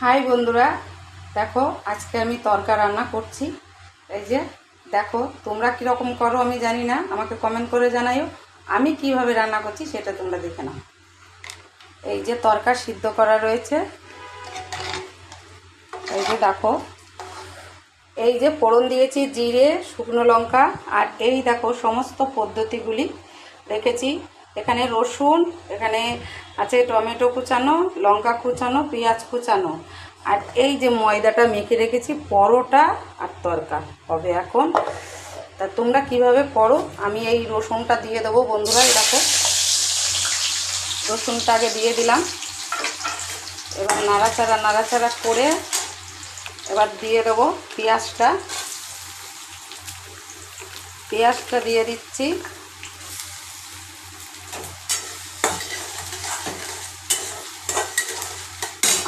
High বন্ধুরা, দেখো আজকে আমি তরকা রান্না করছি। এই যে দেখো, তোমরা কীরকম করো আমি জানি না, আমাকে কমেন্ট করে জানাইও। আমি কিভাবে রান্না করছি সেটা তোমরা দেখে নাও। এই যে তরকা সিদ্ধ করা রয়েছে, এই যে দেখো, এই যে ফোড়ন দিয়েছি জিরে, শুকনো লঙ্কা, আর এই দেখো সমস্ত পদ্ধতিগুলি রেখেছি। এখানে রসুন, এখানে আছে টমেটো কুচানো, লঙ্কা কুচানো, পেঁয়াজ কুচানো, আর এই যে ময়দাটা মেখে রেখেছি পরোটা আর তরকা হবে এখন। তা তোমরা কিভাবে করো, আমি এই রসুনটা দিয়ে দেবো বন্ধুরা। দেখো রসুনটা আগে দিয়ে দিলাম, এবার নাড়াচাড়া করে এবার দিয়ে দেবো পেঁয়াজটা দিয়ে দিচ্ছি।